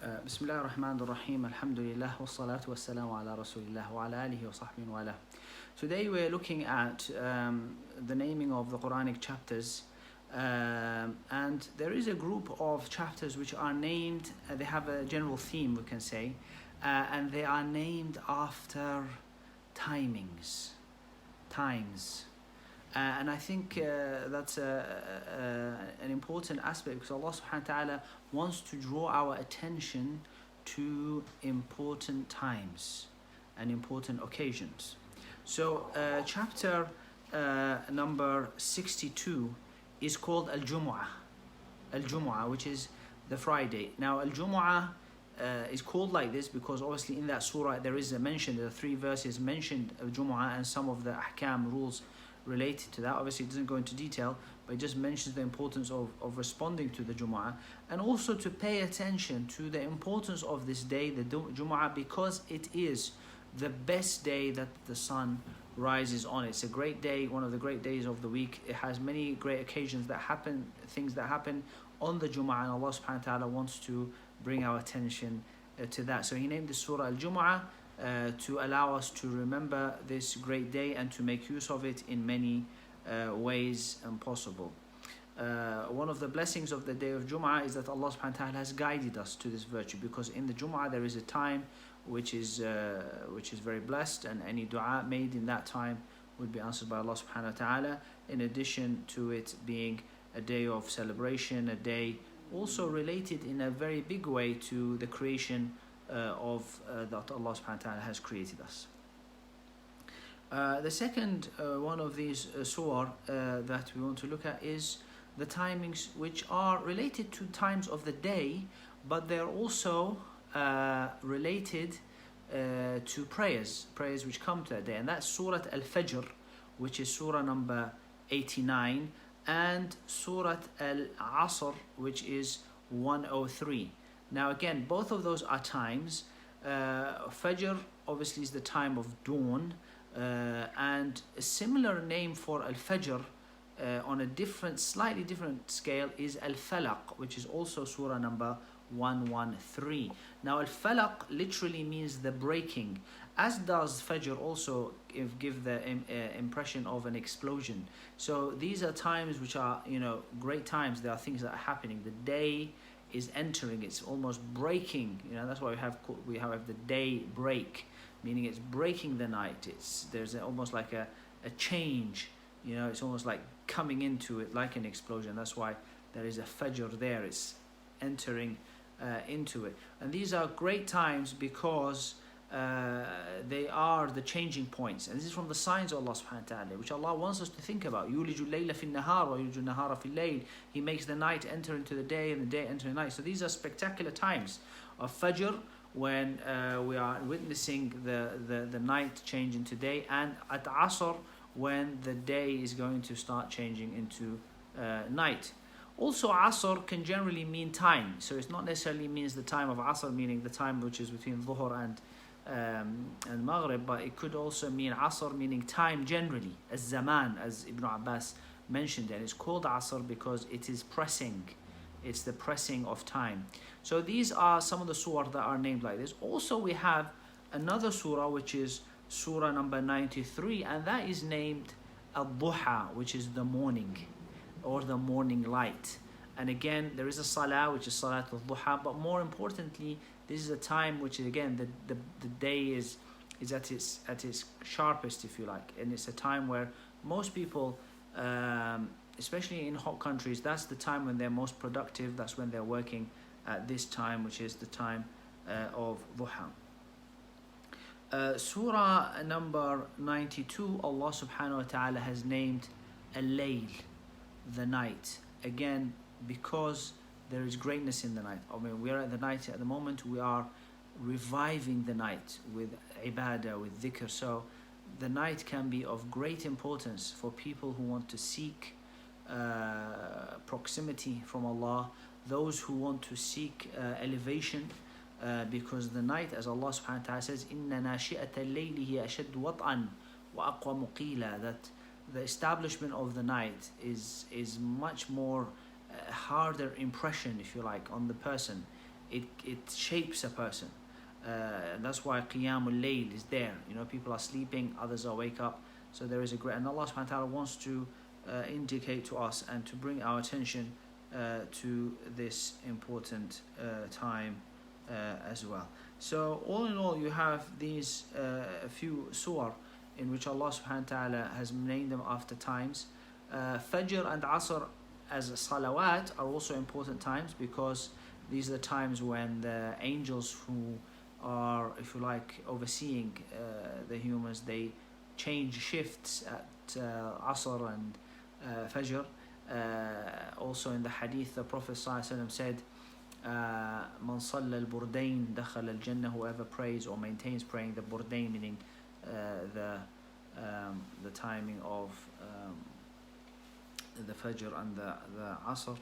بسم الله الرحمن الرحيم الحمد لله والصلاة والسلام على رسول الله وعلى آله وصحبه وعلى. Today we're looking at the naming of the Quranic chapters, and there is a group of chapters which are named, they have a general theme we can say, and they are named after times. And I think that's an important aspect, because Allah subhanahu wa ta'ala wants to draw our attention to important times and important occasions. So chapter number 62 is called Al-Jumu'ah, which is the Friday. Now Al-Jumu'ah is called like this because obviously in that surah there is a mention, there are 3 verses mentioned Al-Jumu'ah and some of the ahkam rules related to that. Obviously it doesn't go into detail, but it just mentions the importance of responding to the Jumu'ah, and also to pay attention to the importance of this day, the Jumu'ah, because it is the best day that the sun rises on. It's a great day, one of the great days of the week. It has many great occasions that happen, things that happen on the Jumu'ah, and Allah subhanahu wa ta'ala wants to bring our attention to that. So He named the surah Al-Jumu'ah to allow us to remember this great day and to make use of it in many ways possible. One of the blessings of the day of Jumu'ah is that Allah subhanahu wa ta'ala has guided us to this virtue, because in the Jumu'ah there is a time which is very blessed, and any dua made in that time would be answered by Allah subhanahu wa ta'ala, in addition to it being a day of celebration, a day also related in a very big way to the creation of that Allah subhanahu wa ta'ala has created us. The second one of these surah that we want to look at is the timings which are related to times of the day, but they're also related to prayers which come to that day, and that's Surah Al-Fajr, which is surah number 89, and Surah Al-Asr, which is 103. Now again, both of those are times. Fajr obviously is the time of dawn, and a similar name for Al-Fajr on a slightly different scale is Al-Falaq, which is also surah number 113. Now Al-Falaq literally means the breaking, as does Fajr also give the impression of an explosion. So these are times which are, great times. There are things that are happening. The day is entering, it's almost breaking, that's why we have the day break, meaning it's breaking the night. There's almost like a change, it's almost like coming into it like an explosion. That's why there is a Fajr there, it's entering into it. And these are great times because they are the changing points, and this is from the signs of Allah subhanahu wa ta'ala, which Allah wants us to think about. يُولِجُ اللَّيْلَ فِي النَّهَارِ وَيُولِجُ النَّهَارَ فِي اللَّيْلِ. He makes the night enter into the day and the day enter the night. So these are spectacular times of Fajr, when we are witnessing the night change into day, and at Asr, when the day is going to start changing into night. Also, Asr can generally mean time, so it's not necessarily means the time of Asr, meaning the time which is between Dhuhr and Maghrib, but it could also mean Asr, meaning time generally, as Zaman, as Ibn Abbas mentioned, and it's called Asr because it is pressing. It's the pressing of time. So these are some of the surah that are named like this. Also we have another surah which is surah number 93, and that is named Al-Duha, which is the morning or the morning light. And again, there is a salah which is Salat al-Duha, but more importantly, this is a time which is, again, the day is at its sharpest, if you like, and it's a time where most people, especially in hot countries, that's the time when they're most productive. That's when they're working at this time, which is the time of Duha. Surah number 92, Allah subhanahu wa ta'ala has named Al-Layl, the night, again because there is greatness in the night. We are at the night at the moment. We are reviving the night with ibadah, with dhikr. So the night can be of great importance for people who want to seek proximity from Allah, those who want to seek elevation, because the night, as Allah subhanahu wa ta'ala says, إِنَّ نَاشِئَةَ اللَّيْلِ هِيَ أَشَدُّ وَطْعًا وَأَقْوَى مُقِيلًا, that the establishment of the night is much more harder impression, if you like, on the person. it shapes a person. That's why Qiyamul Layl is there. You know, people are sleeping, others are wake up. So there is a great, and Allah subhanahu wa ta'ala wants to indicate to us and to bring our attention to this important time as well. So all in all, you have these a few surah in which Allah subhanahu wa ta'ala has named them after times. Fajr and Asr as salawat are also important times, because these are the times when the angels who are, if you like, overseeing the humans, they change shifts at Asr and Fajr. Also in the hadith, the Prophet ﷺ said, Man salla al-burdain dakhal al-jannah, whoever prays or maintains praying the burdain, meaning the timing of the Fajr and the Asr,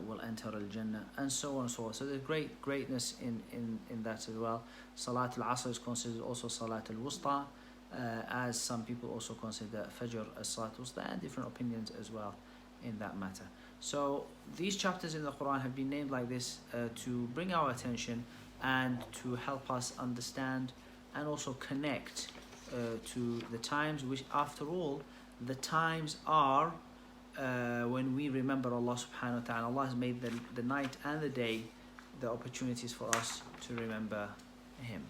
will enter al-Jannah, and so on and so on. So there's greatness in that as well. Salat al-Asr is considered also Salat al-Wusta, as some people also consider Fajr as Salat al-Wusta, and different opinions as well in that matter. So these chapters in the Quran have been named like this to bring our attention and to help us understand and also connect to the times, which after all the times are when we remember Allah subhanahu wa ta'ala. Allah has made the night and the day the opportunities for us to remember Him.